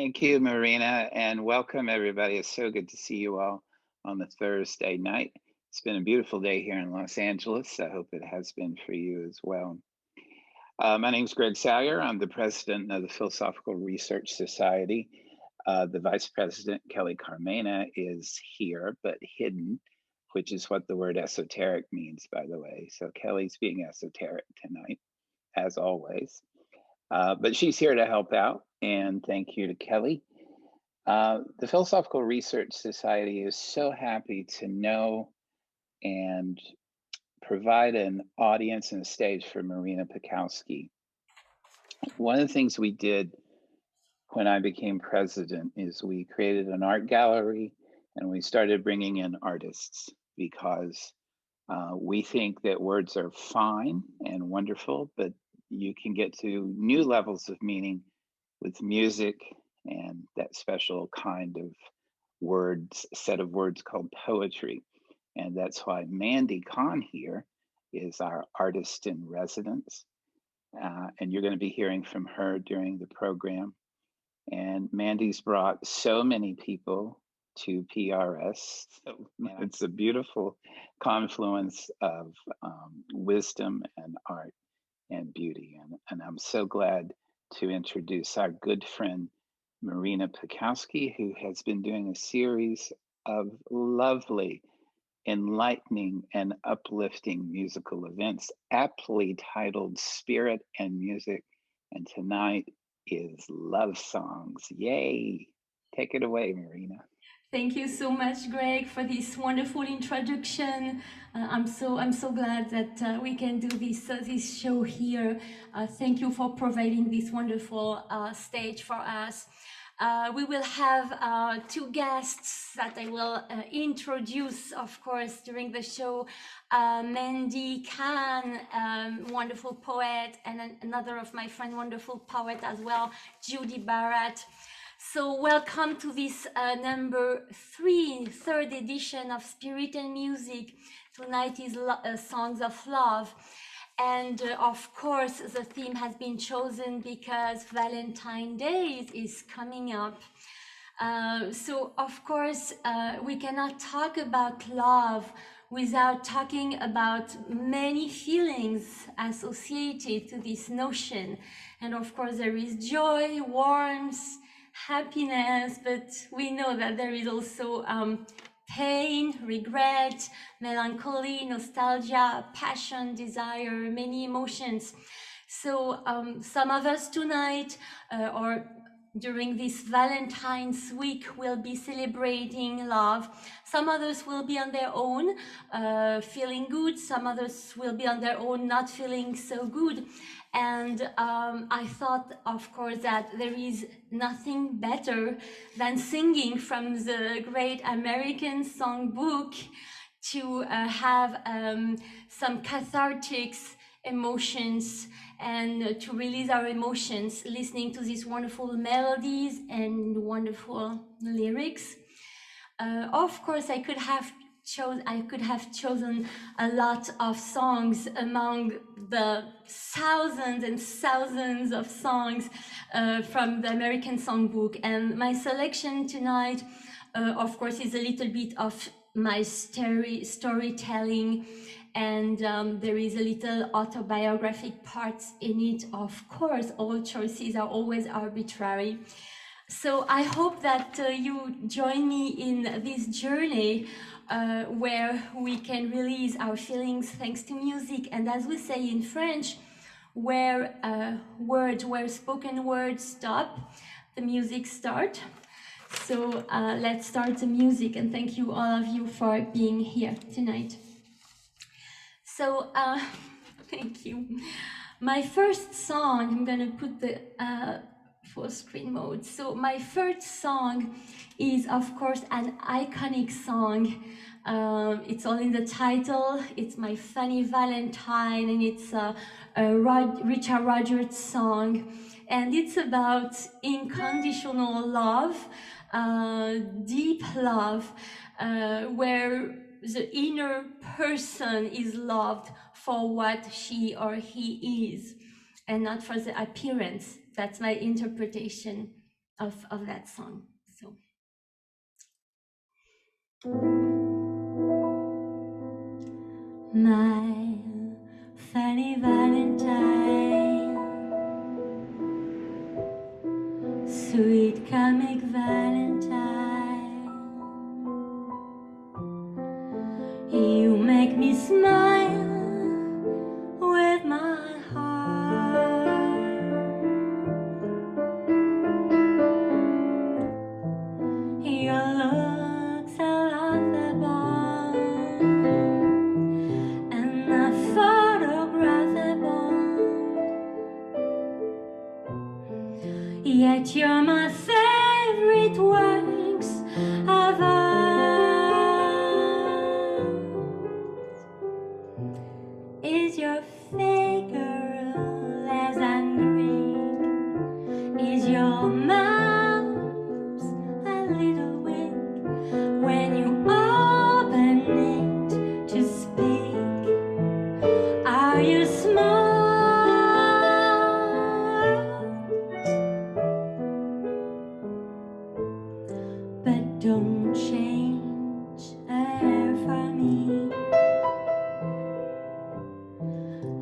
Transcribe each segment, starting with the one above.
Thank you, Marina, and welcome everybody. It's so good to see you all on the Thursday night. It's been a beautiful day here in Los Angeles. I hope it has been for you as well. My name is Greg Salyer. I'm the president of the Philosophical Research Society. The vice president, Kelly Carmena, is here but hidden, which is what the word esoteric means, by the way. So Kelly's being esoteric tonight, as always. But she's here to help out, and thank you to Kelly. The Philosophical Research Society is so happy to know and provide an audience and a stage for Marina Pacowski. One of the things we did when I became president is we created an art gallery and we started bringing in artists because we think that words are fine and wonderful, but you can get to new levels of meaning with music and that special kind of words, set of words called poetry. And that's why Mandy Kahn here is our artist in residence. And you're going to be hearing from her during the program. And Mandy's brought so many people to PRS. So it's a beautiful confluence of wisdom and art and beauty. And I'm so glad to introduce our good friend, Marina Pakowski, who has been doing a series of lovely, enlightening, and uplifting musical events, aptly titled Spirit and Music. And tonight is Love Songs. Yay! Take it away, Marina. Thank you so much, Greg, for this wonderful introduction. I'm so glad that we can do this show here. Thank you for providing this wonderful stage for us. We will have two guests that I will introduce, of course, during the show. Mandy Kahn, wonderful poet, and another of my friend, wonderful poet as well, Judy Barat. So welcome to this third edition of Spirit and Music. Tonight is Songs of Love. And of course, the theme has been chosen because Valentine's Day is coming up. So of course, we cannot talk about love without talking about many feelings associated to this notion. And of course, there is joy, warmth, happiness, but we know that there is also pain, regret, melancholy, nostalgia, passion, desire, many emotions. So some of us tonight or during this Valentine's week will be celebrating love. Some others will be on their own, feeling good. Some others will be on their own, not feeling so good. And I thought, of course, that there is nothing better than singing from the great American songbook to have some cathartic emotions and to release our emotions, listening to these wonderful melodies and wonderful lyrics. Of course, I could have chosen a lot of songs among the thousands and thousands of songs from the American Songbook. And my selection tonight, of course, is a little bit of my storytelling, and there is a little autobiographic parts in it. Of course, all choices are always arbitrary. So I hope that you join me in this journey where we can release our feelings thanks to music. And as we say in French, where spoken words stop, the music start. So let's start the music, and thank you all of you for being here tonight. So thank you. My first song, I'm gonna put the full screen mode. So my first song is, of course, an iconic song. It's all in the title. It's my Funny Valentine, and it's a Richard Rodgers song. And it's about unconditional love, deep love, where the inner person is loved for what she or he is, and not for the appearance. That's my interpretation. of that song. So my funny Valentine, sweet comic Valentine, you make me smile with my heart. Your looks are laughable and unphotographable, yet you're my favorite works of art. Is your figure less than Greek? Is your mouth a little weak when you open it to speak? Are you smart? But don't change a hair for me.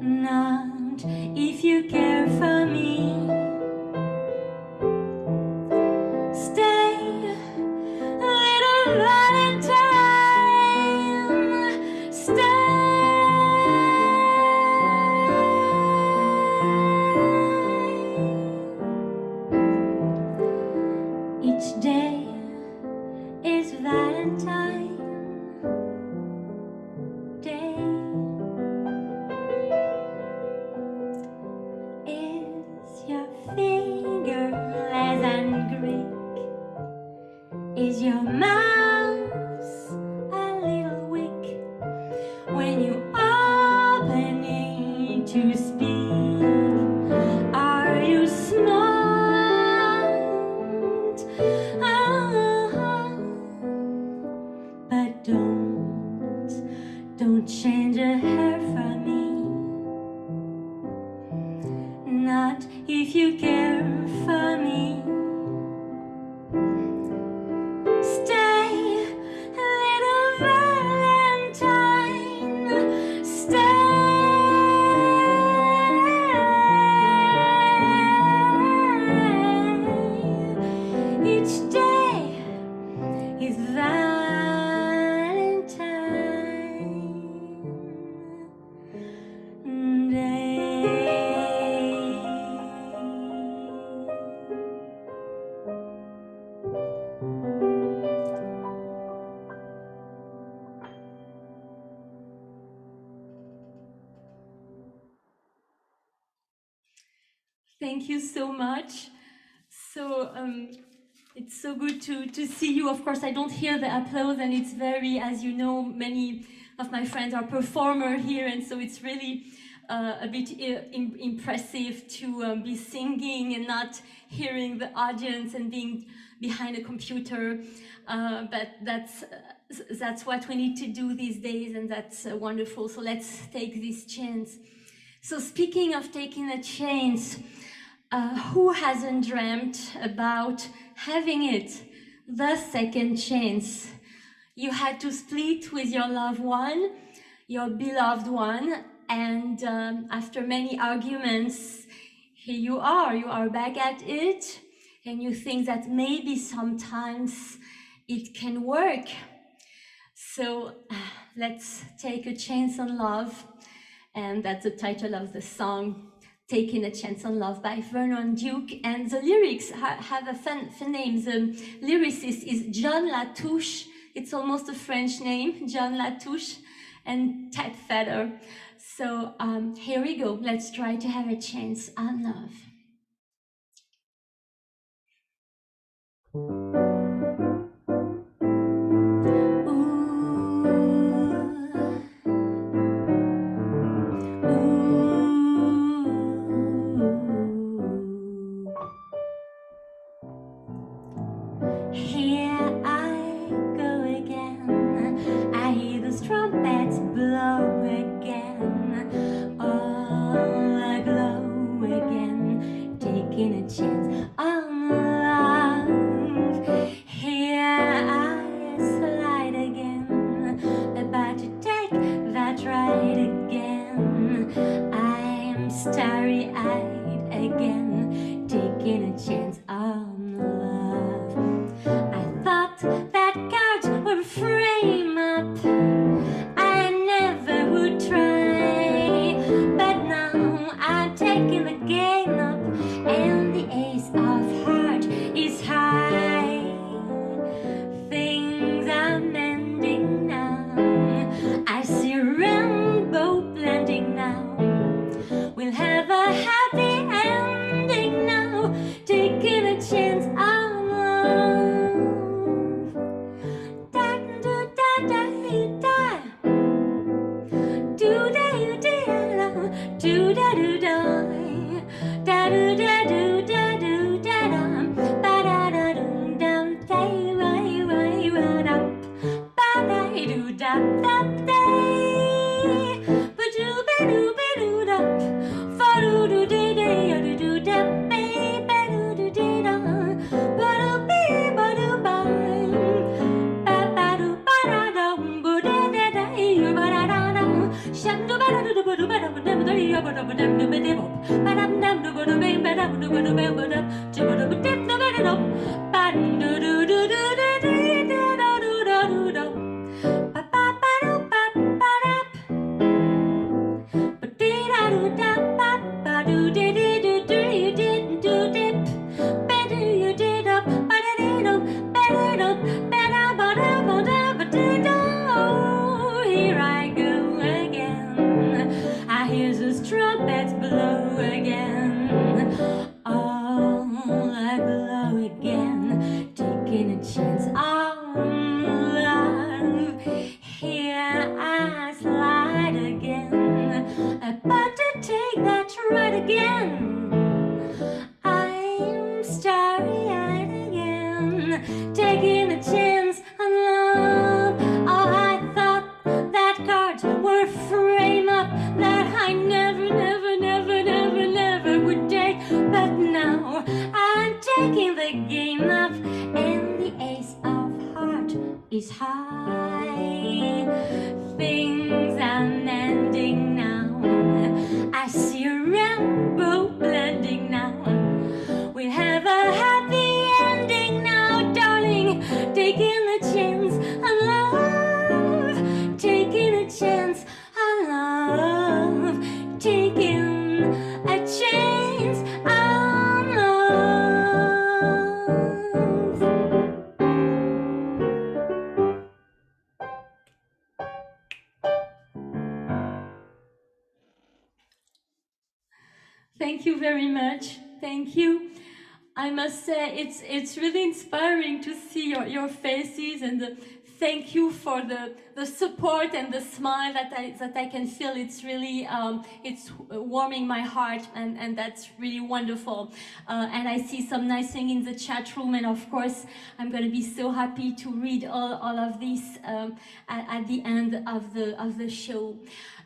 Not if you care for me. Stay, little Valentine. Stay. Each day is Valentine Day. Is your finger less than Greek? Is your mouse a little weak when you open it to speak? Are you smart? But don't change a hair for me. Not if you care for me. Stay, little Valentine. Stay. Each day is Valentine Day. Thank you so much. So it's so good to see you. Of course, I don't hear the applause, and it's very, as you know, many of my friends are performer here, and so it's really a bit impressive to be singing and not hearing the audience and being behind a computer. But that's what we need to do these days, and that's wonderful. So let's take this chance. So speaking of taking a chance, who hasn't dreamt about having it, the second chance? You had to split with your loved one, your beloved one, and after many arguments, here you are back at it, and you think that maybe sometimes it can work. So let's take a chance on love, and that's the title of the song, Taking a Chance on Love by Vernon Duke. And the lyrics have a fun name. The lyricist is John Latouche. It's almost a French name, John Latouche and Ted Feather. So here we go. Let's try to have a chance on love. Here I go again. I hear those trumpets blow again. All aglow again. Taking a chance on love. do da do da do da do da da do da do da do da da ba da da do da da right right right up ba da do da da da ba do ba do ba do da fa do do da da do do da ba do do da da ba do ba do ba ba ba do ba da da ba da da da ba da da da sham do ba da do ba do ba da ba da ba da ba da ba da ba da ba da ba do ba do ba da ba do ba do ba ba da ja ba do ba da ba da do ba do do do do do do do do do do ba ba ba do ba ba da ba dee da do da ba ba do dee dee do do you didn't do dip ba do you did up ba da dee do ba da do ba da ba da ba da ba dee do here I go again I hear those trumpets blow again all I blow again taking a chance on love here I slide again about to take that ride again I'm starry-eyed again taking a chance on love oh I thought that cards were frame up that I never never never never never would take but now I'm taking the game up and the ace of heart is high things are mending now I see a rainbow blending now we have a happy ending now darling taking a chance on love taking a chance on love taking a chance on love Thank you very much. Thank you. I must say it's really inspiring to see your faces and thank you for the support and the smile that I can feel. It's really it's warming my heart and that's really wonderful. And I see some nice thing in the chat room and of course I'm going to be so happy to read all of this at the end of the show.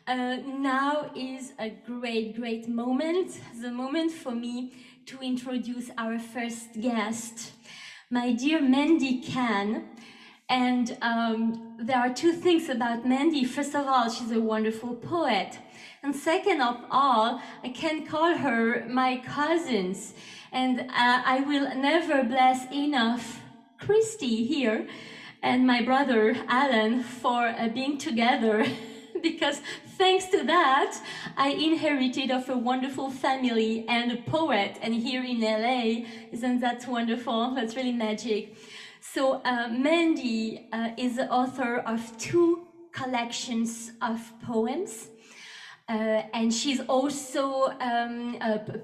Now is a great moment, the moment for me to introduce our first guest, my dear Mandy Kahn. And there are two things about Mandy. First of all, she's a wonderful poet. And second of all, I can call her my cousins. And I will never bless enough Christy here and my brother Alan for being together because thanks to that, I inherited of a wonderful family and a poet, and here in LA, isn't that wonderful? That's really magic. So Mandy is the author of 2 collections of poems, and she's also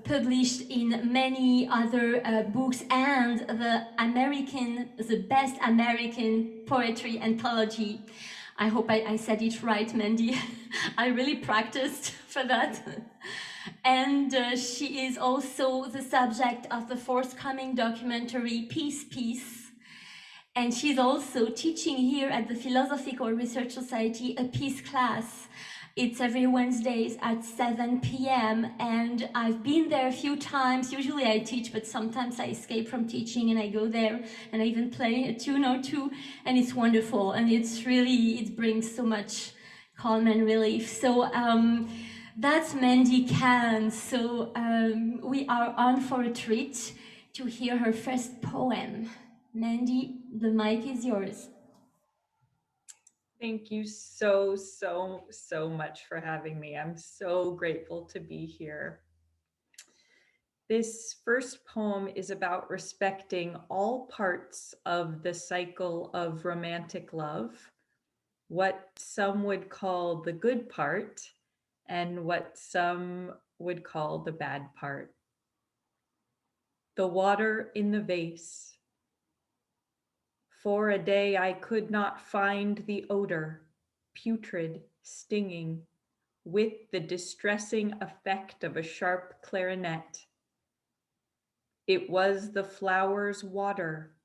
published in many other books and the best American poetry anthology. I hope I said it right, Mandy. I really practiced for that. And she is also the subject of the forthcoming documentary Peace. And she's also teaching here at the Philosophical Research Society a peace class. It's every Wednesdays at 7 p.m. and I've been there a few times. Usually I teach, but sometimes I escape from teaching and I go there and I even play a tune or two, and it's wonderful. And it's really, it brings so much calm and relief. So that's Mandy Kahn. So we are on for a treat to hear her first poem. Mandy, the mic is yours. Thank you so much for having me. I'm so grateful to be here. This first poem is about respecting all parts of the cycle of romantic love, what some would call the good part and what some would call the bad part. The water in the vase. For a day I could not find the odor, putrid, stinging, with the distressing effect of a sharp clarinet. It was the flower's water.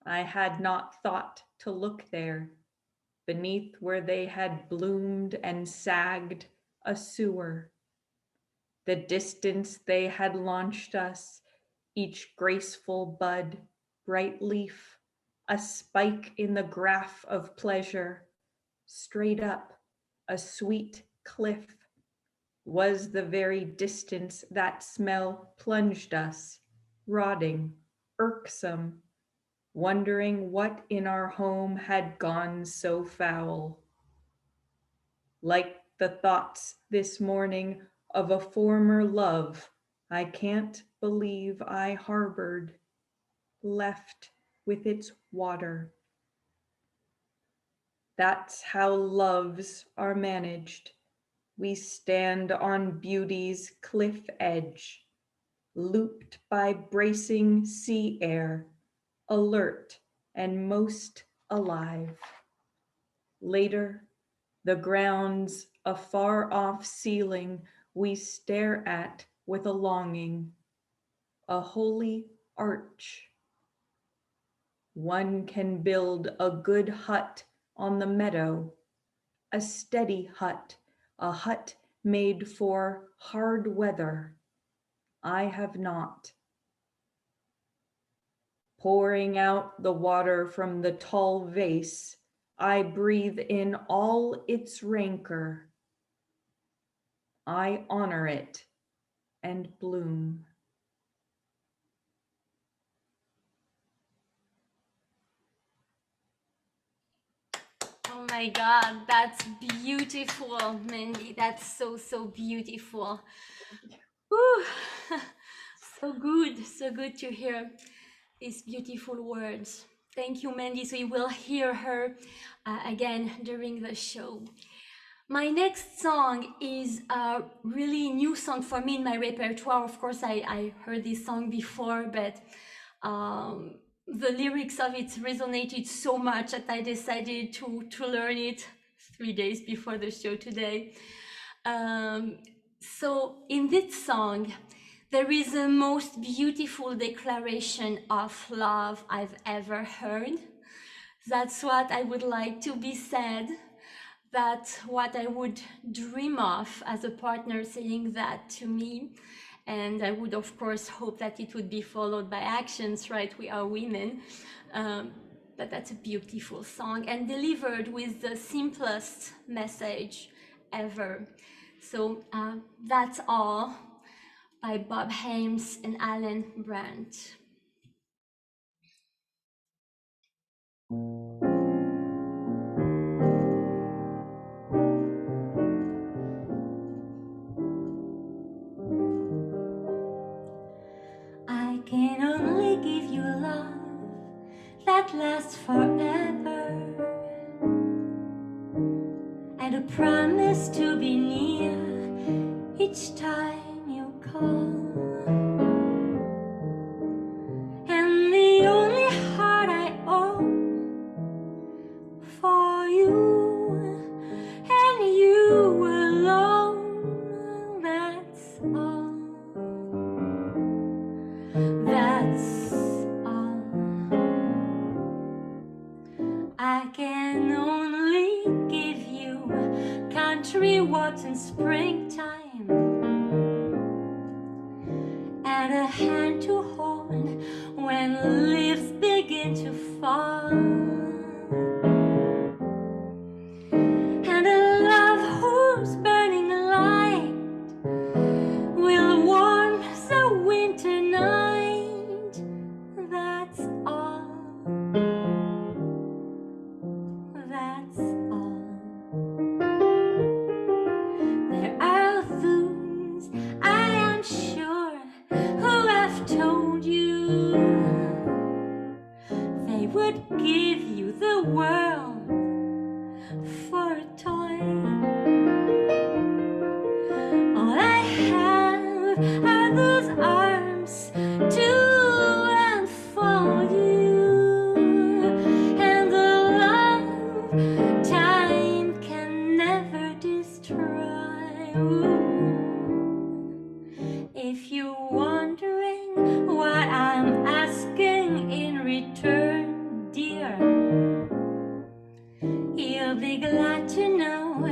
I had not thought to look there. Beneath where they had bloomed and sagged, a sewer. The distance they had launched us, each graceful bud, bright leaf, a spike in the graph of pleasure, straight up, a sweet cliff, was the very distance that smell plunged us, rotting, irksome, wondering what in our home had gone so foul. Like the thoughts this morning of a former love I can't believe I harbored, left with its water. That's how loves are managed. We stand on beauty's cliff edge, looped by bracing sea air, alert and most alive. Later, the ground's a far off ceiling we stare at with a longing, a holy arch. One can build a good hut on the meadow, a steady hut, a hut made for hard weather. I have not. Pouring out the water from the tall vase, I breathe in all its rancor. I honor it and bloom. Oh my God, that's beautiful, Mandy. That's so, so beautiful. Whew. So good to hear these beautiful words. Thank you, Mandy. So you will hear her again during the show. My next song is a really new song for me in my repertoire. Of course, I heard this song before, but the lyrics of it resonated so much that I decided to learn it 3 days before the show today. So in this song, there is the most beautiful declaration of love I've ever heard. That's what I would like to be said. That's what I would dream of as a partner saying that to me. And I would, of course, hope that it would be followed by actions, right? We are women. But that's a beautiful song and delivered with the simplest message ever. So that's all by Bob Hames and Alan Brandt. I can only give you love that lasts forever, and a promise to be near each time you call. And the only heart I own for you and you alone, that's all. That's all. I can only give you country walks in springtime and a hand to hold when leaves begin to fall, and a love whose burning light will warm the winter night. That's all. That's all. There are those, I am sure, who have told you they would give you the world for a toy. All I have are those arms to unfold you, and the love time can never destroy. If you're wondering what I'm asking in return, dear, you'll be glad to know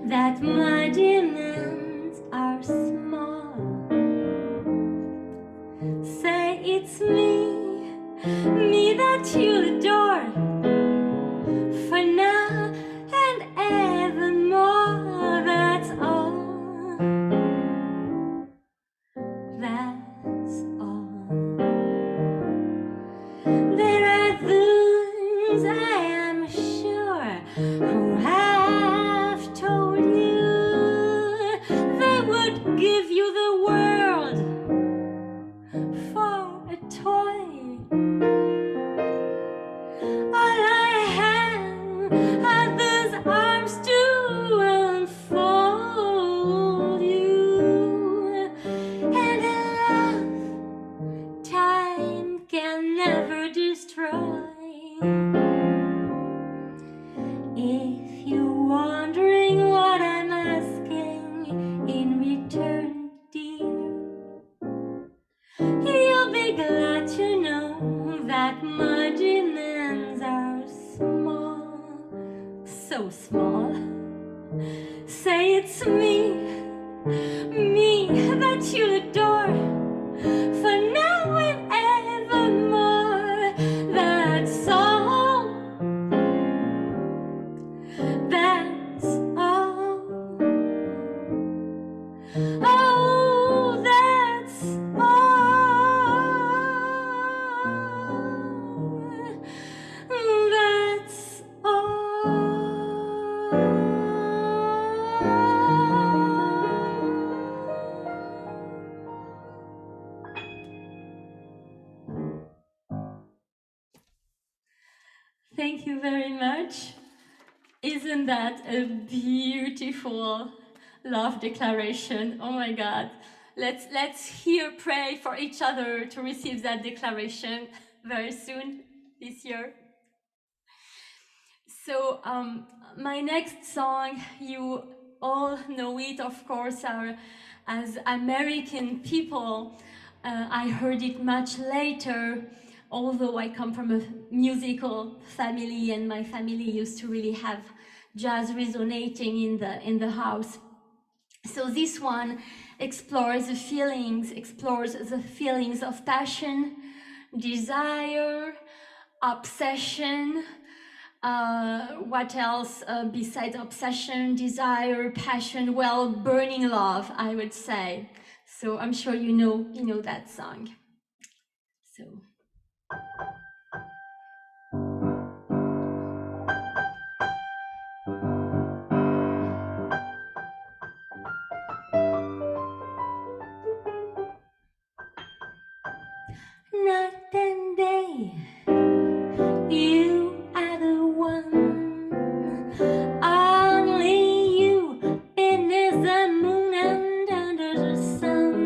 that my demands are small. Say it's me that you'll adore, for now and evermore. That's all. That's all. There are those, I am sure, who have told you they would give you the world for a toy. All I have are those arms to unfold you, and a love time can never destroy. If you're wondering what I'm asking in return, dear, you'll be glad to know that my demands are small, so small. Say it's me that you'll adore, for now and evermore. That's all. That's all. Oh, that's all. That's Thank you very much. Isn't that a beautiful love declaration? Oh my God. Let's here pray for each other to receive that declaration very soon this year. So my next song, you all know it, of course, as American people. I heard it much later, although I come from a musical family and my family used to really have jazz resonating in the house. So this one explores the feelings of passion, desire, obsession. What else besides obsession, desire, passion? Well, burning love, I would say. So I'm sure you know that song. So. Night and day, you are the one. Only you beneath the moon and under the sun.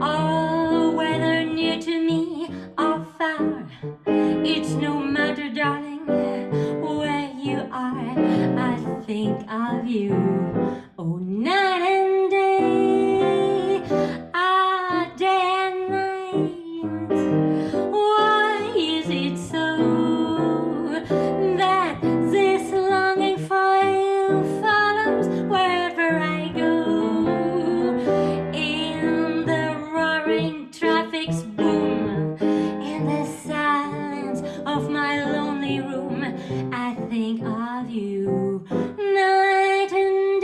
Oh, whether near to me or far, it's no matter, darling, where you are. I think of you, oh, night and day, day and night. Why is it so that this longing for you follows wherever I go? In the roaring traffic's boom, in the silence of my lonely room, I think of you night and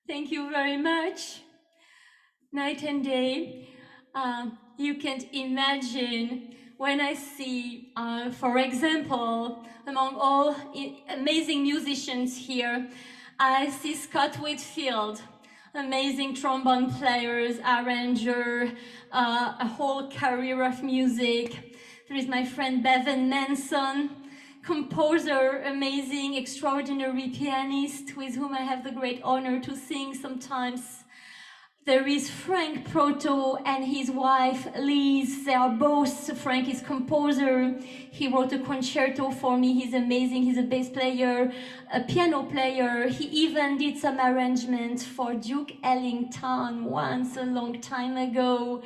Thank you very much. Night and day. You can't imagine when I see, for example, among all amazing musicians here, I see Scott Whitfield, amazing trombone players, arranger, a whole career of music. There is my friend Bevan Manson, composer, amazing, extraordinary pianist with whom I have the great honor to sing sometimes. There is Frank Proto and his wife Liz. They are both, Frank is composer. He wrote a concerto for me. He's amazing. He's a bass player, a piano player. He even did some arrangements for Duke Ellington once a long time ago.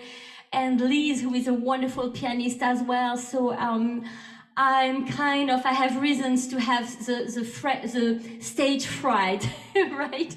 And Liz, who is a wonderful pianist as well. So I have reasons to have the stage fright, right?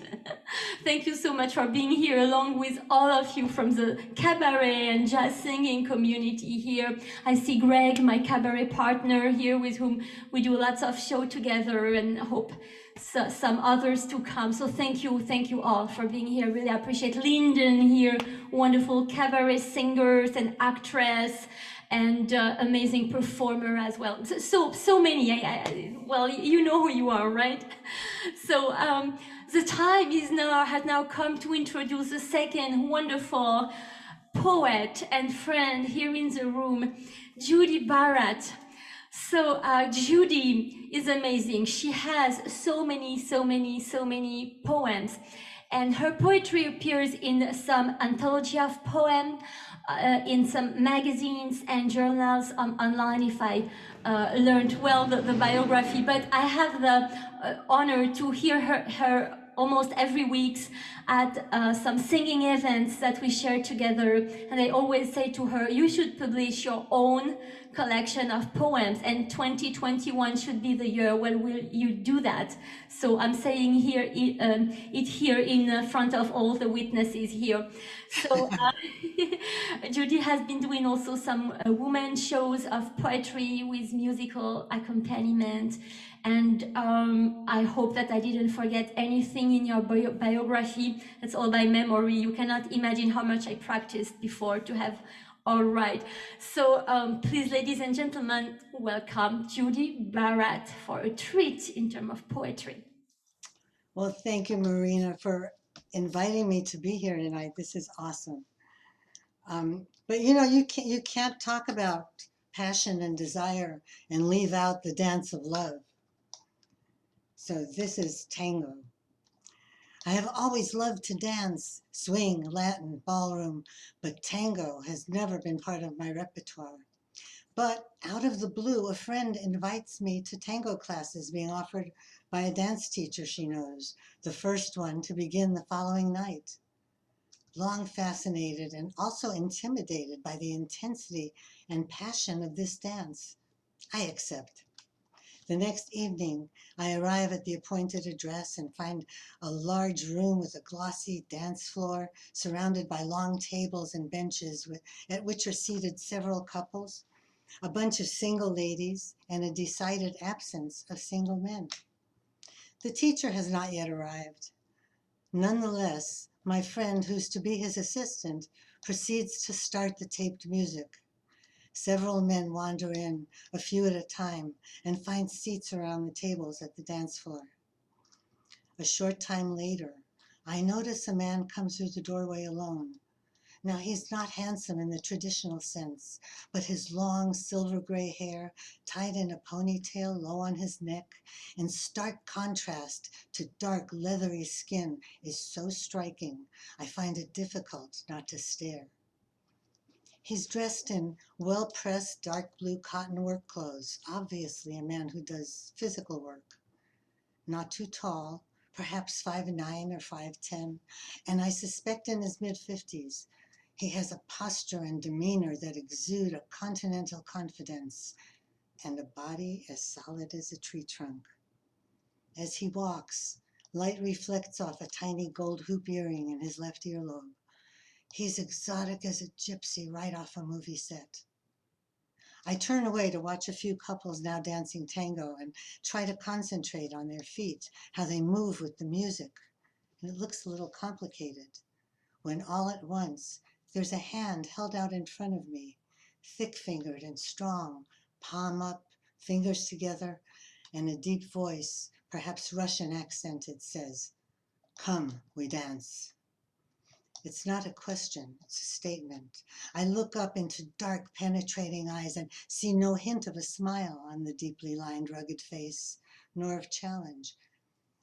Thank you so much for being here along with all of you from the cabaret and jazz singing community here. I see Greg, my cabaret partner here with whom we do lots of show together and hope some others to come. So thank you all for being here. Really appreciate Lyndon here, wonderful cabaret singers and actress and amazing performer as well. So many. Well, you know who you are, right? So the time has now come to introduce the second wonderful poet and friend here in the room, Judy Barrat. So Judy is amazing. She has so many poems, and her poetry appears in some anthology of poems, in some magazines and journals online, if I learned well the biography. But I have the honor to hear her almost every week at some singing events that we share together. And I always say to her, you should publish your own collection of poems, and 2021 should be the year when will you do that. So I'm saying here it here in front of all the witnesses here. So Judy has been doing also some women shows of poetry with musical accompaniment, and I hope that I didn't forget anything in your biography. It's all by memory. You cannot imagine how much I practiced before to have all right. So please, ladies and gentlemen, welcome Judy Barat for a treat in terms of poetry. Well, thank you, Marina, for inviting me to be here tonight. This is awesome. But you know, you can't talk about passion and desire and leave out the dance of love. So this is tango. I have always loved to dance, swing, Latin, ballroom, but tango has never been part of my repertoire. But out of the blue, a friend invites me to tango classes being offered by a dance teacher she knows, the first one to begin the following night. Long fascinated and also intimidated by the intensity and passion of this dance, I accept. The next evening, I arrive at the appointed address and find a large room with a glossy dance floor surrounded by long tables and benches at which are seated several couples, a bunch of single ladies, and a decided absence of single men. The teacher has not yet arrived. Nonetheless, my friend, who's to be his assistant, proceeds to start the taped music. Several men wander in, a few at a time, and find seats around the tables at the dance floor. A short time later, I notice a man come through the doorway alone. Now, he's not handsome in the traditional sense, but his long silver gray hair, tied in a ponytail low on his neck, in stark contrast to dark leathery skin, is so striking, I find it difficult not to stare. He's dressed in well-pressed dark blue cotton work clothes, obviously a man who does physical work. Not too tall, perhaps 5'9" or 5'10", and I suspect in his mid-50s. He has a posture and demeanor that exude a continental confidence and a body as solid as a tree trunk. As he walks, light reflects off a tiny gold hoop earring in his left earlobe. He's exotic as a gypsy right off a movie set. I turn away to watch a few couples now dancing tango and try to concentrate on their feet, how they move with the music. and it looks a little complicated, when all at once there's a hand held out in front of me, thick-fingered and strong, palm up, fingers together, and a deep voice, perhaps Russian accented, says, "Come, we dance." It's not a question, it's a statement. I look up into dark, penetrating eyes and see no hint of a smile on the deeply lined, rugged face, nor of challenge.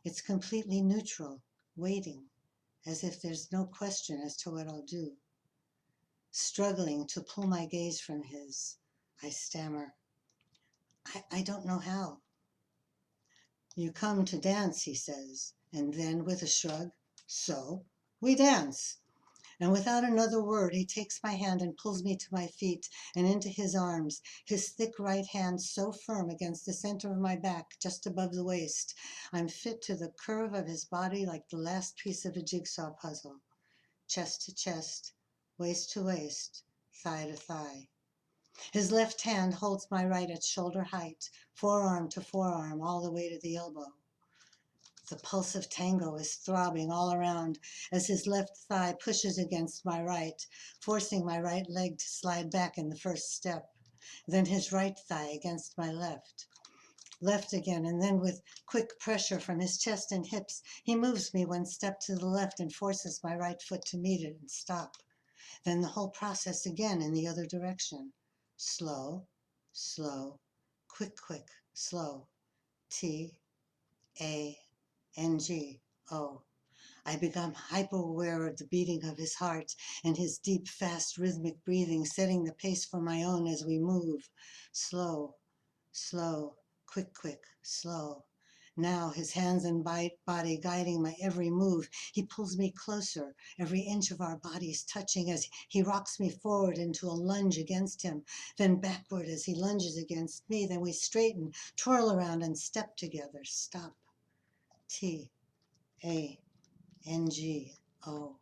It's completely neutral, waiting, as if there's no question as to what I'll do. Struggling to pull my gaze from his, I stammer, I don't know how. "You come to dance," he says, and then with a shrug, "So, we dance." And without another word, he takes my hand and pulls me to my feet and into his arms, his thick right hand so firm against the center of my back, just above the waist. I'm fit to the curve of his body like the last piece of a jigsaw puzzle. Chest to chest, waist to waist, thigh to thigh. His left hand holds my right at shoulder height, forearm to forearm, all the way to the elbow. The pulse of tango is throbbing all around as his left thigh pushes against my right, forcing my right leg to slide back in the first step. Then his right thigh against my left. Left again, and then with quick pressure from his chest and hips, he moves me one step to the left and forces my right foot to meet it and stop. Then the whole process again in the other direction. Slow, slow, quick, quick, slow. T, A, N-G-O. I become hyper-aware of the beating of his heart and his deep, fast, rhythmic breathing, setting the pace for my own as we move. Slow, slow, quick, quick, slow. Now his hands and body guiding my every move. He pulls me closer, every inch of our bodies touching as he rocks me forward into a lunge against him, then backward as he lunges against me. Then we straighten, twirl around, and step together. Stop. T, A, N, G, O.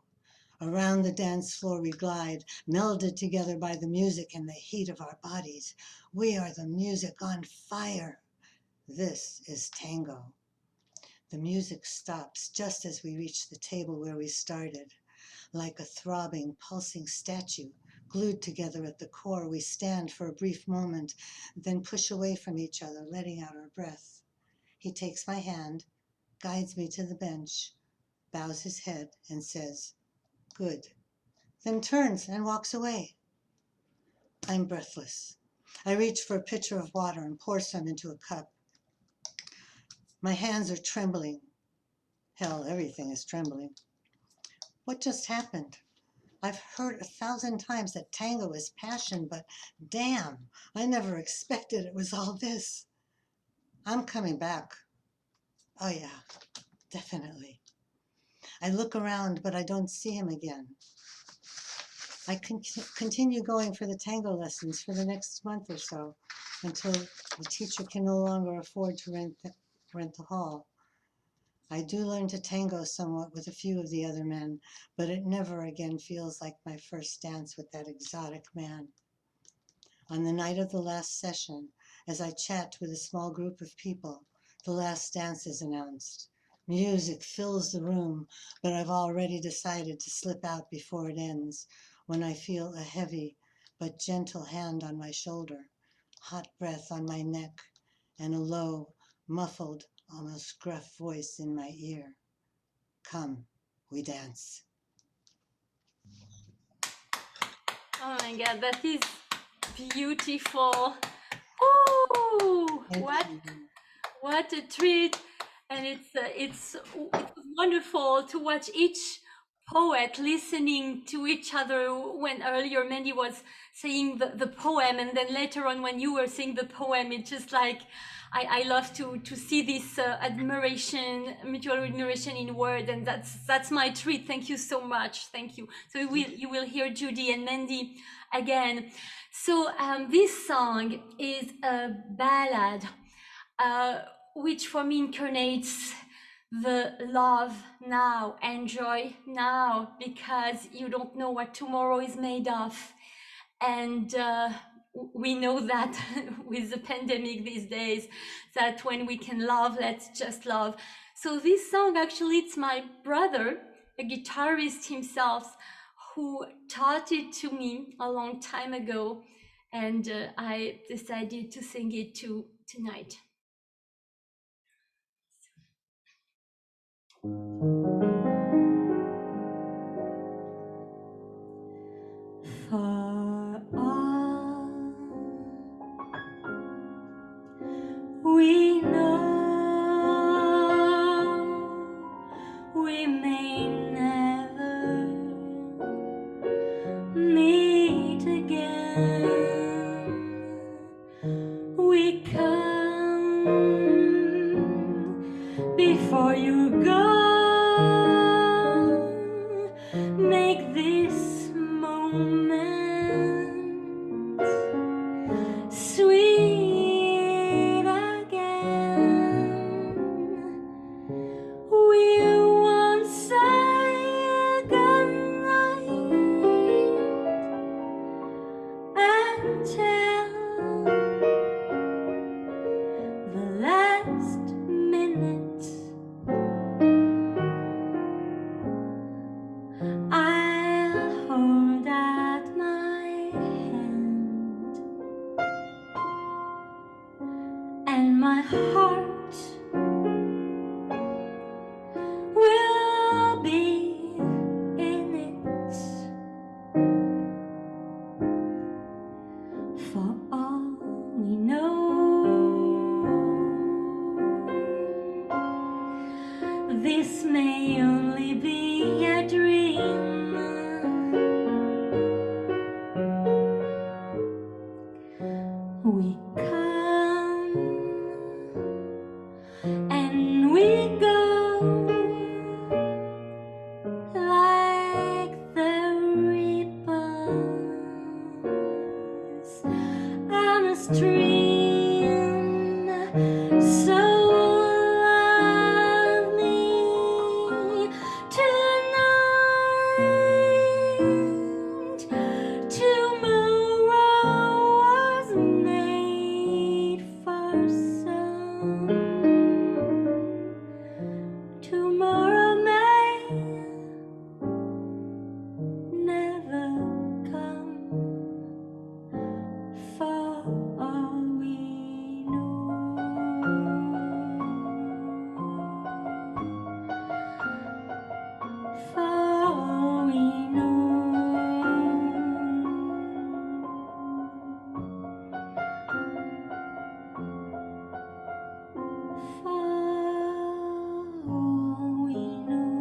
Around the dance floor we glide, melded together by the music and the heat of our bodies. We are the music on fire. This is tango. The music stops just as we reach the table where we started. Like a throbbing, pulsing statue, glued together at the core, we stand for a brief moment, then push away from each other, letting out our breath. He takes my hand, guides me to the bench, bows his head, and says, "Good," then turns and walks away. I'm breathless. I reach for a pitcher of water and pour some into a cup. My hands are trembling. Hell, everything is trembling. What just happened? I've heard 1,000 times that tango is passion, but damn, I never expected it was all this. I'm coming back. Oh yeah, definitely. I look around, but I don't see him again. I continue going for the tango lessons for the next month or so until the teacher can no longer afford to rent the hall. I do learn to tango somewhat with a few of the other men, but it never again feels like my first dance with that exotic man. On the night of the last session, as I chat with a small group of people, the last dance is announced. Music fills the room, but I've already decided to slip out before it ends when I feel a heavy but gentle hand on my shoulder, hot breath on my neck, and a low, muffled, almost gruff voice in my ear. "Come, we dance." Oh my God, that is beautiful. Oh, what a treat. And it's wonderful to watch each poet listening to each other. When earlier Mandy was saying the poem, and then later on when you were saying the poem, it's just like I love to see this admiration, mutual admiration in word, and that's my treat. Thank you so much. Thank you. So you will hear Judy and Mandy again. So this song is a ballad, which for me incarnates the love now and joy now, because you don't know what tomorrow is made of. And we know that with the pandemic these days, that when we can love, let's just love. So this song, actually, it's my brother, a guitarist himself, who taught it to me a long time ago, and I decided to sing it tonight. For all we know, we may never meet again. We come before you go. Make this moment sweet again. We won't say goodnight until the last minute. I'll hold out my hand, and my heart will be in it. For all we know, this may only be a dream. We come and we go like the ripples on a stream. So love me tonight. Tomorrow was made for some. Tomorrow may never come. For all we know, for all we know, for all we know.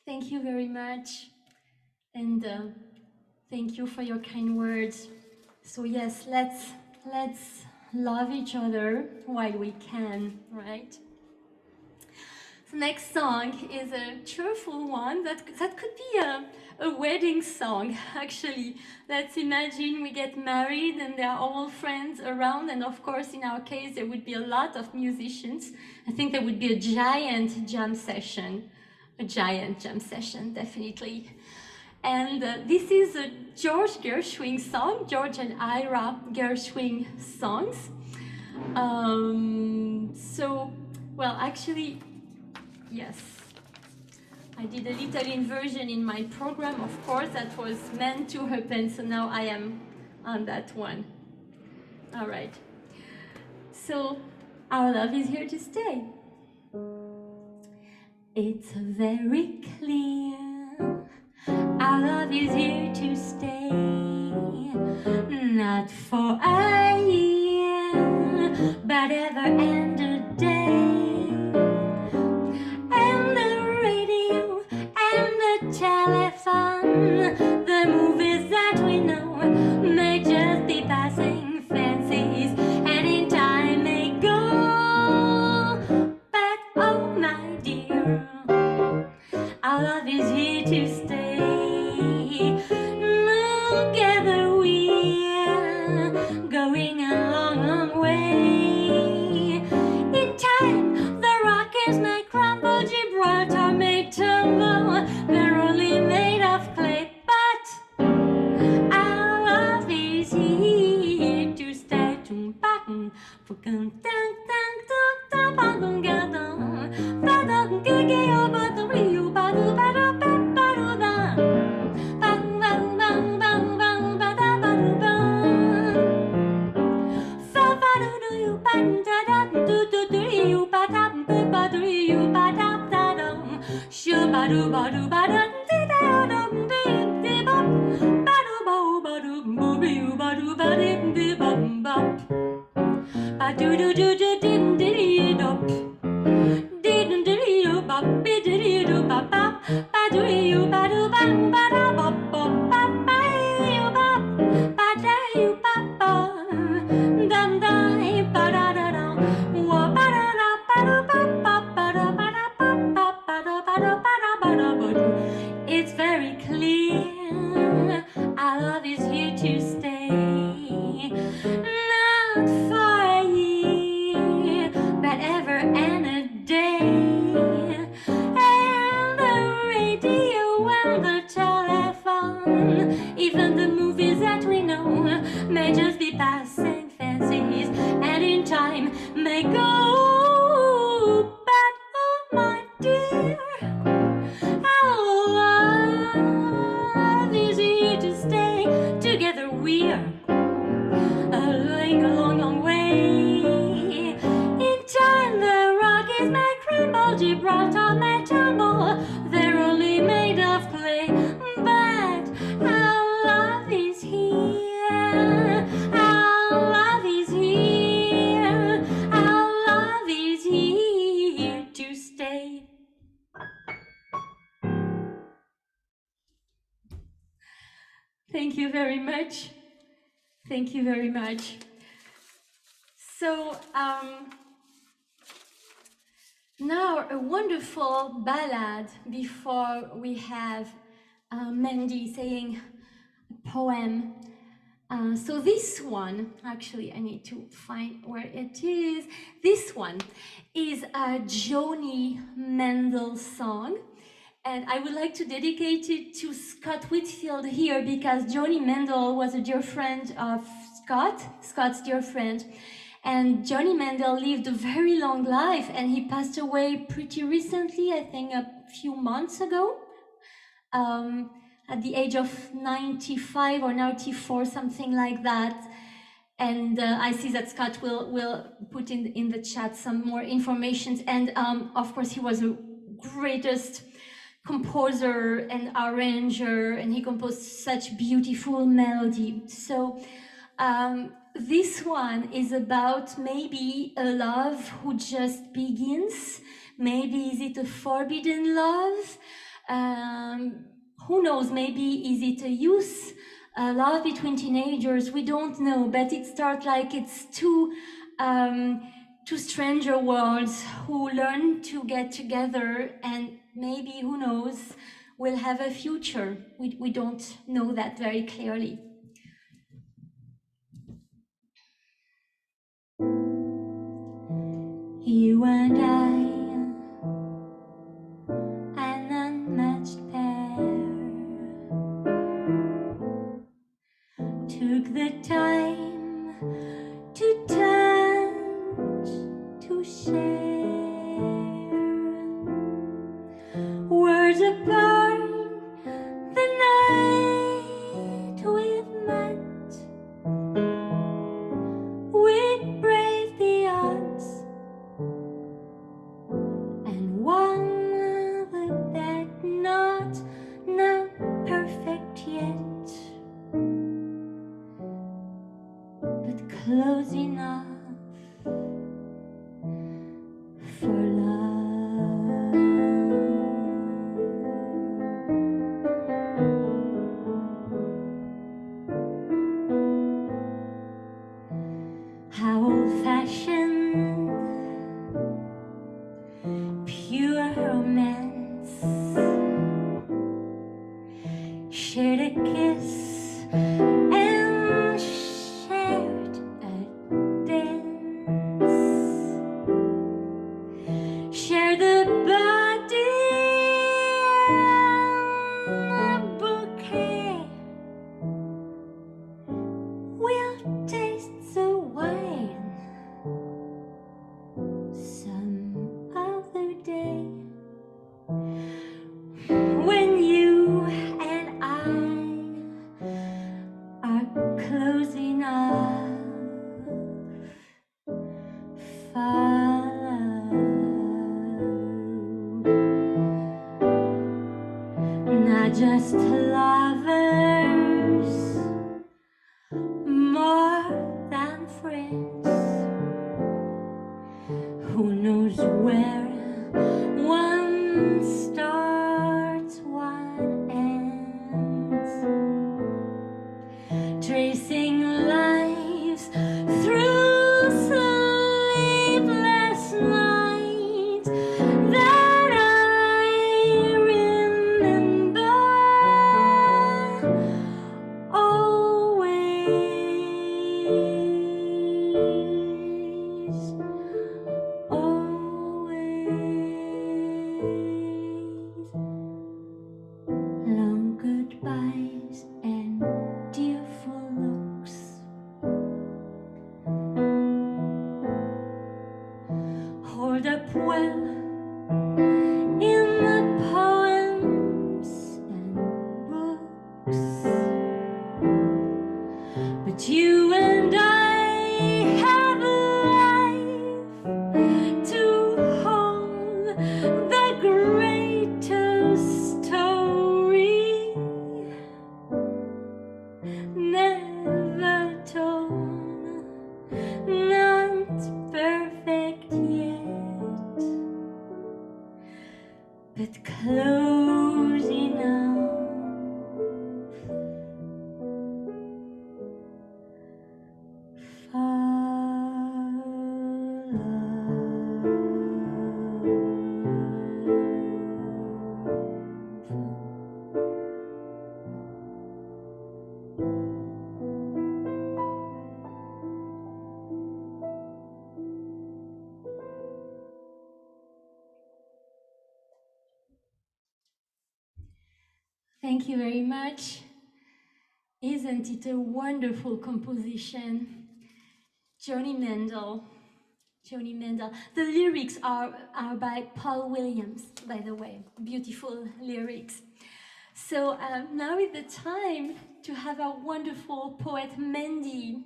Thank you very much, and thank you for your kind words. So yes, let's love each other while we can, right? The next song is a cheerful one that could be a wedding song, actually. Let's imagine we get married and there are all friends around, and of course in our case there would be a lot of musicians. I think there would be a giant jam session, definitely. And this is a George Gershwin song, George and Ira Gershwin songs. Well, actually, yes, I did a little inversion in my program, of course, that was meant to happen, so now I am on that one. All right. So, our love is here to stay. It's very clear, our love is here to stay, not for a year, but ever and a day. And the radio and the telephone, the movies that we know may just be passing fancies, and in time may go. But oh my dear, our love is here to stay. Together we're going a long, long way. It's very clear our love is here to stay. Not for a year, but ever and a day. And the radio and the telephone, even the movies that we know, may just be passing fancies, and in time may go. But oh my dear, our love is here to stay. Together we're going a long, long way. In time the Rockies may crumble, Gibraltar may tumble, they're only made of clay. But our love is here, our love is here, our love is here to stay. Thank you very much. Thank you very much. So now a wonderful ballad before we have Mandy saying a poem. So this one, actually I need to find where it is. This one is a Joni Mendel song. And I would like to dedicate it to Scott Whitfield here, because Joni Mendel was a dear friend of Scott's dear friend. And Joni Mendel lived a very long life, and he passed away pretty recently, I think a few months ago, at the age of 95 or 94, something like that. And I see that Scott will put in the chat some more information. And of course, he was the greatest composer and arranger, and he composed such beautiful melody. So this one is about maybe a love who just begins. Maybe is it a forbidden love? Who knows? Maybe is it a youth love between teenagers? We don't know, but it starts like it's two stranger worlds who learn to get together, and maybe, who knows, will have a future. We don't know that very clearly. You and I, an unmatched pair, took the time to touch, to share. Words apart, the night we've met, we braved the odds and won the bet. Not perfect yet, but close enough for love. How old-fashioned, pure romance, shared a kiss and shared a dance, shared the body and a bouquet. We'll taste the wine some other day. are just lovers, more than friends. Who knows where one starts, one ends, tracing lives through sleepless nights that I remember always, always. Long goodbyes and tearful looks, hold up well in the poems and books. But you and I have life to hold, the greatest story never told, not perfect yet, but close enough. Thank you very much. Isn't it a wonderful composition? Joni Mendel. Joni Mendel. The lyrics are by Paul Williams, by the way. Beautiful lyrics. So now is the time to have our wonderful poet Mandy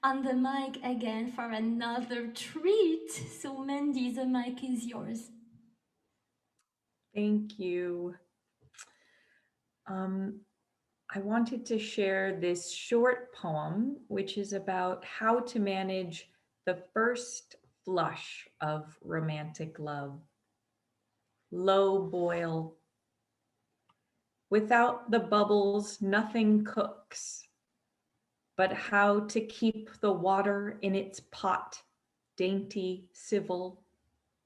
on the mic again for another treat. So Mandy, the mic is yours. Thank you. I wanted to share this short poem, which is about how to manage the first flush of romantic love. Low boil. Without the bubbles, nothing cooks. But how to keep the water in its pot, dainty, civil,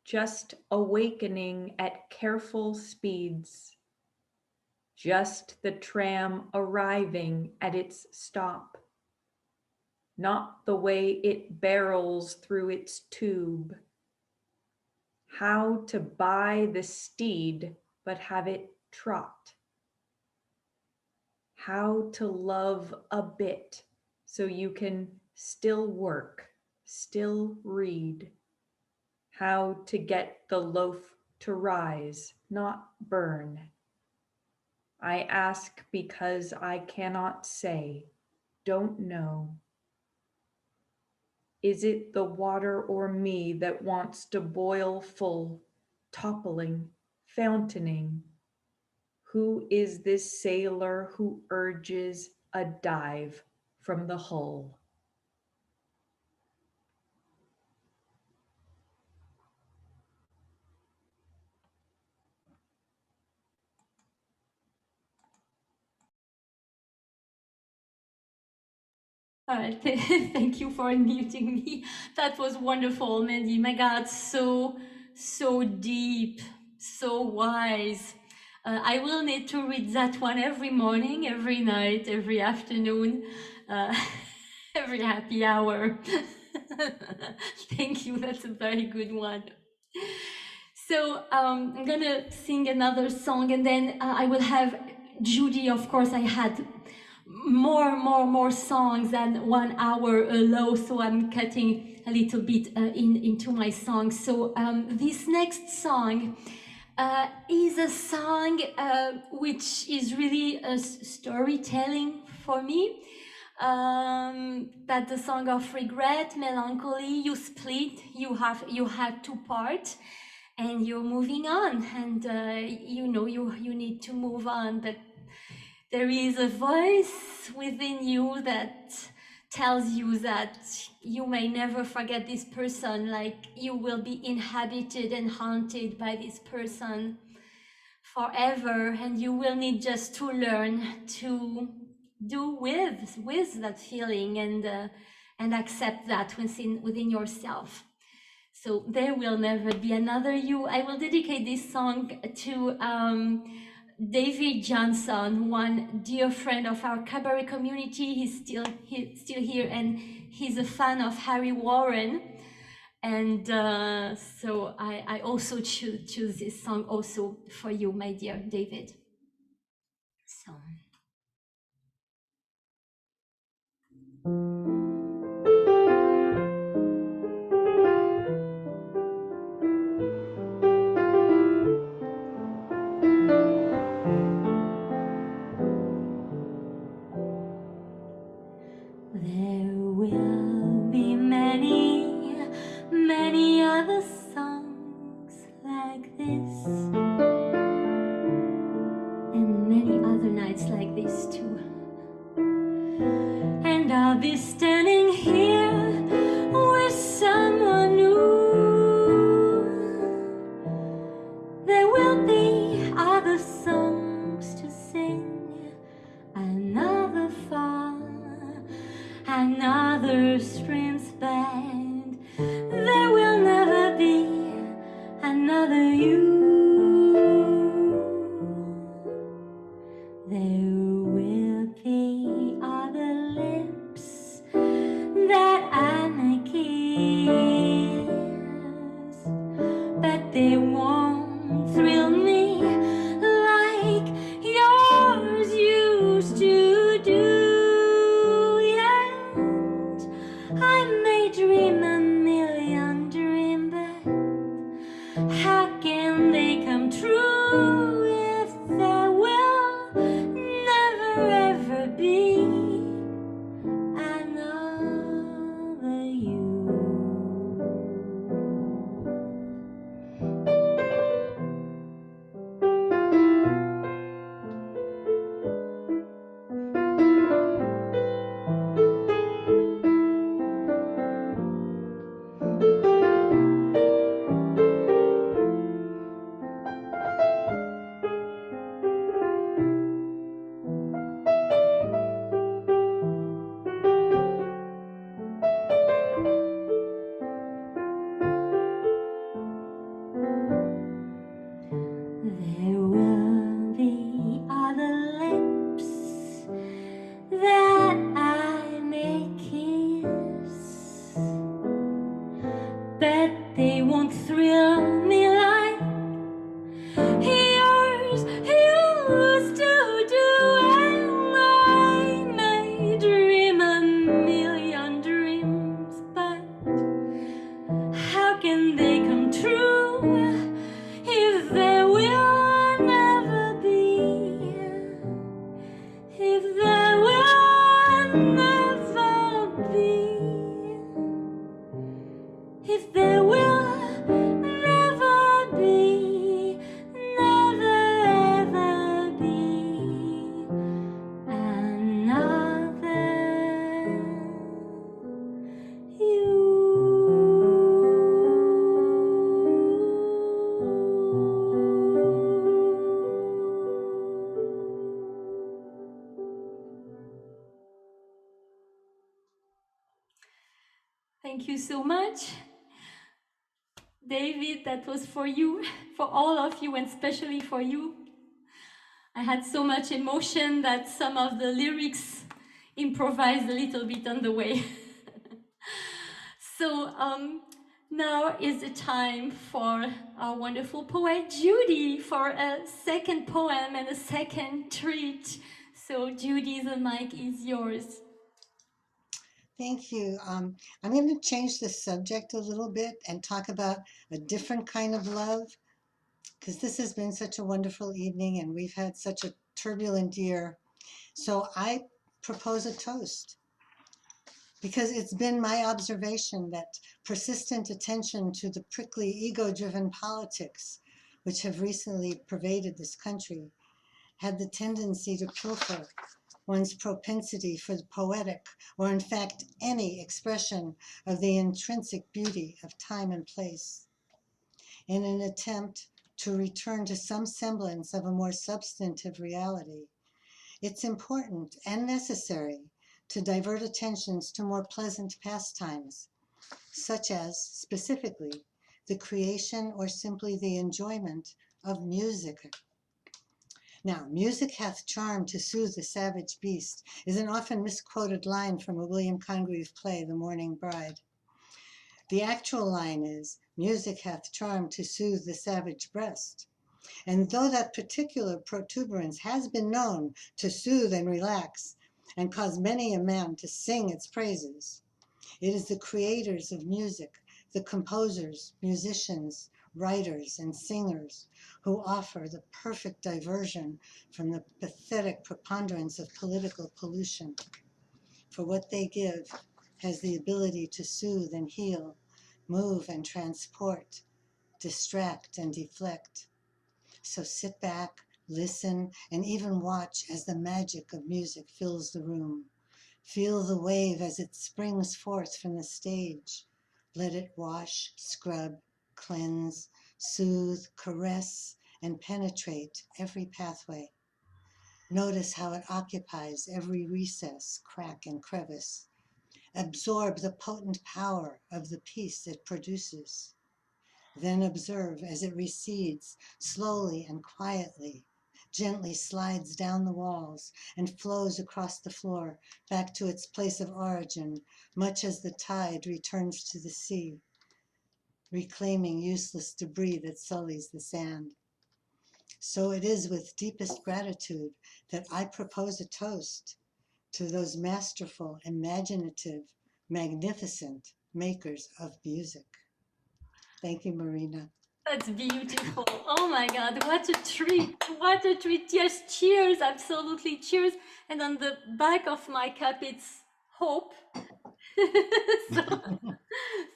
just awakening at careful speeds. Just the tram arriving at its stop, not the way it barrels through its tube. How to buy the steed but have it trot. How to love a bit so you can still work, still read. How to get the loaf to rise, not burn. I ask because I cannot say, don't know. Is it the water or me that wants to boil full, toppling, fountaining? Who is this sailor who urges a dive from the hull? All right, thank you for unmuting me. That was wonderful, Mandy. My God, so deep, so wise. I will need to read that one every morning, every night, every afternoon, every happy hour. Thank you, that's a very good one. So I'm gonna sing another song, and then I will have Judy. Of course, I had more songs than 1 hour alone, so I'm cutting a little bit into my song. So this next song is a song which is really a storytelling for me. That's the song of regret, melancholy. You split, you have two parts, and you're moving on, and you know you need to move on, but There is a voice within you that tells you that you may never forget this person, like you will be inhabited and haunted by this person forever, and you will need just to learn to do with that feeling and accept that within yourself. So there will never be another you. I will dedicate this song to David Johnson, one dear friend of our cabaret community. He's still here, and he's a fan of Harry Warren. And so I also choose this song also for you, my dear David. So. There will be many, many other songs like this, and many other nights like this too. And I'll be standing here with someone new. There will be other songs to sing, another fall, another strings band. There will never be another you. There will be other lips that I may kiss, but they won't thrill me like yours used to do. Yet I may dream a million dreams, but how can they come true if there will never ever be another you? There will be other lips that I may kiss, but they won't thrill me like yours used to do. And I may dream a million dreams, but how can they come true if there will never be, if there will never be, if there will never be, never ever be another you. Thank you so much, David. That was for you, for all of you, and especially for you. I had so much emotion that some of the lyrics improvised a little bit on the way. So now is the time for our wonderful poet Judy for a second poem and a second treat. So Judy, the mic is yours. Thank you. I'm going to change the subject a little bit and talk about a different kind of love, because this has been such a wonderful evening and we've had such a turbulent year. So I propose a toast, because it's been my observation that persistent attention to the prickly ego-driven politics which have recently pervaded this country had the tendency to pilfer one's propensity for the poetic, or in fact any expression of the intrinsic beauty of time and place, in an attempt to return to some semblance of a more substantive reality. It's important and necessary to divert attentions to more pleasant pastimes, such as, specifically, the creation or simply the enjoyment of music. Now, music hath charm to soothe the savage beast is an often misquoted line from a William Congreve play, The Mourning Bride. The actual line is, music hath charm to soothe the savage breast. And though that particular protuberance has been known to soothe and relax and cause many a man to sing its praises, it is the creators of music, the composers, musicians, writers, and singers who offer the perfect diversion from the pathetic preponderance of political pollution. For what they give has the ability to soothe and heal, move and transport, distract and deflect. So sit back, listen, and even watch as the magic of music fills the room. Feel the wave as it springs forth from the stage. Let it wash, scrub, cleanse, soothe, caress, and penetrate every pathway. Notice how it occupies every recess, crack, and crevice. Absorb the potent power of the piece it produces. Then observe as it recedes slowly and quietly, gently slides down the walls and flows across the floor back to its place of origin, much as the tide returns to the sea, reclaiming useless debris that sullies the sand. So it is with deepest gratitude that I propose a toast to those masterful, imaginative, magnificent makers of music. Thank you, Marina. That's beautiful. Oh my God, what a treat. What a treat. Yes, cheers, absolutely cheers. And on the back of my cup, it's hope. So,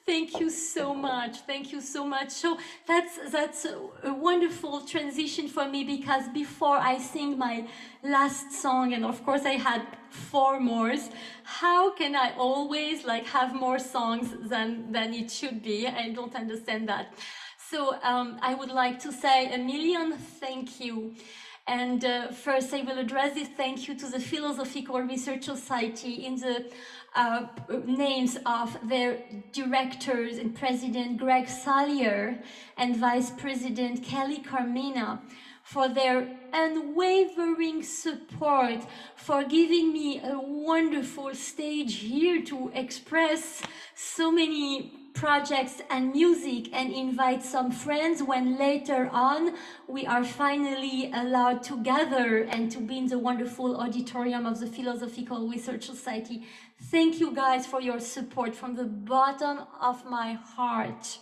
thank you so much. Thank you so much. So that's a wonderful transition for me, because before I sing my last song, and of course I had 4 more, how can I always have more songs than it should be? I don't understand that. So I would like to say a million thank you. And first, I will address this thank you to the Philosophical Research Society in the names of their directors and President Greg Salyer and Vice President Kelly Carmina for their unwavering support, for giving me a wonderful stage here to express so many projects and music and invite some friends when later on we are finally allowed to gather and to be in the wonderful auditorium of the Philosophical Research Society. Thank you guys for your support from the bottom of my heart.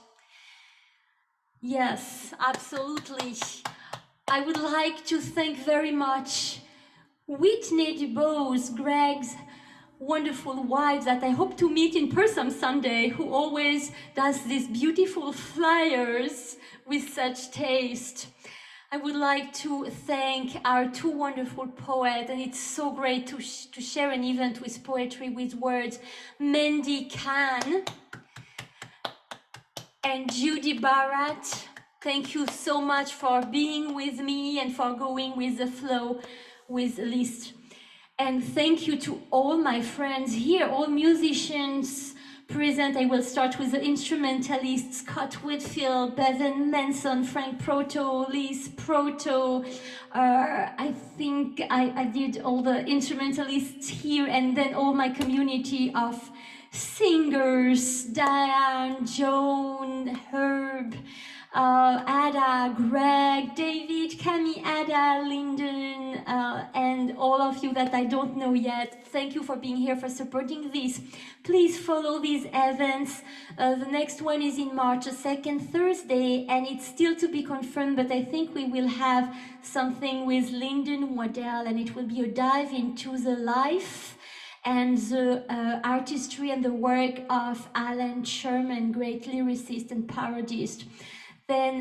Yes, absolutely. I would like to thank very much Whitney DuBose, Greg's wonderful wife that I hope to meet in person someday, who always does these beautiful flyers with such taste. I would like to thank our 2 wonderful poets, and it's so great to share an event with poetry with words, Mandy Kahn and Judy Barat. Thank you so much for being with me and for going with the flow with Liszt. And thank you to all my friends here, all musicians present. I will start with the instrumentalists, Scott Whitfield, Bevan Manson, Frank Proto, Liz Proto. I think I did all the instrumentalists here, and then all my community of singers, Diane, Joan, Herb, Ada, Greg, David, Cami, Ada, Lyndon, and all of you that I don't know yet. Thank you for being here, for supporting this. Please follow these events. The next one is in March, the 2nd Thursday, and it's still to be confirmed, but I think we will have something with Lyndon Waddell, and it will be a dive into the life and the artistry and the work of Alan Sherman, great lyricist and parodist. Then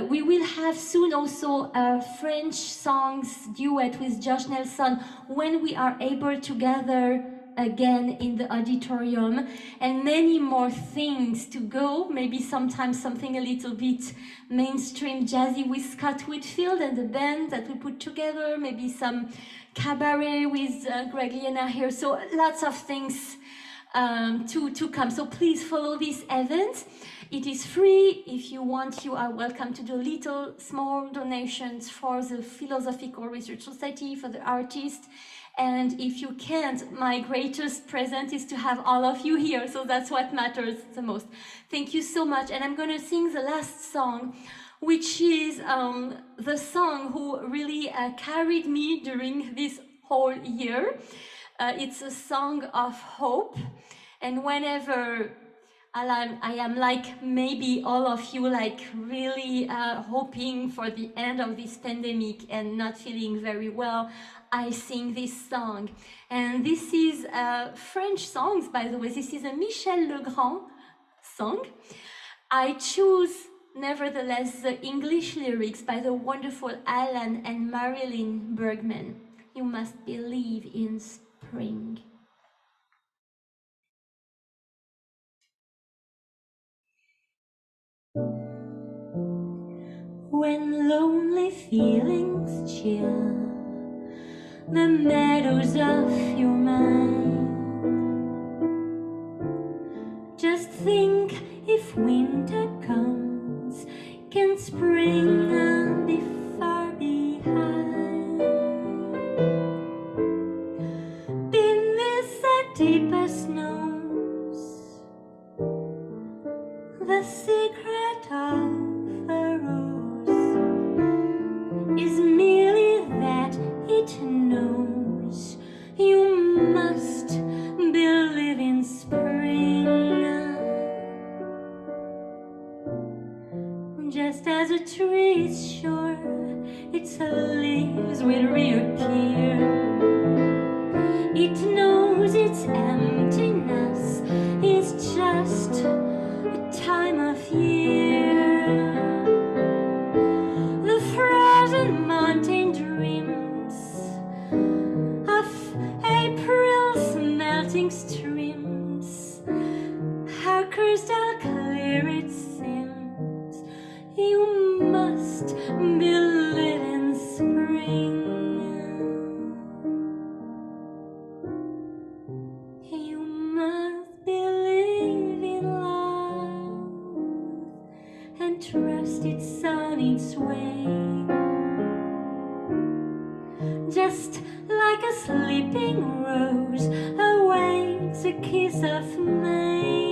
we will have soon also a French songs duet with Josh Nelson when we are able to gather again in the auditorium, and many more things to go. Maybe sometimes something a little bit mainstream jazzy with Scott Whitfield and the band that we put together, maybe some cabaret with Greg Liena here. So lots of things to come. So please follow this event. It is free. If you want, you are welcome to do little small donations for the Philosophical Research Society, for the artists. And if you can't, my greatest present is to have all of you here. So that's what matters the most. Thank you so much. And I'm going to sing the last song, which is the song who really carried me during this whole year. It's a song of hope. And whenever I am like maybe all of you, like really hoping for the end of this pandemic and not feeling very well, I sing this song. And this is French songs, by the way. This is a Michel Legrand song. I choose, nevertheless, the English lyrics by the wonderful Alan and Marilyn Bergman. You must believe in spring. When lonely feelings chill the meadows of your mind, just think, if winter comes, can spring not be far behind? Beneath the deepest snows, the secret of a rose is merely that it knows you must believe in spring. Just as a tree is sure its leaves will reappear, it knows its emptiness is just a time of year. The frozen mountain dreams of April's melting streams, how crystal clear it seems. You must believe in spring. You must believe in love and trust it's on its way. Just like a sleeping rose awaits a kiss of May.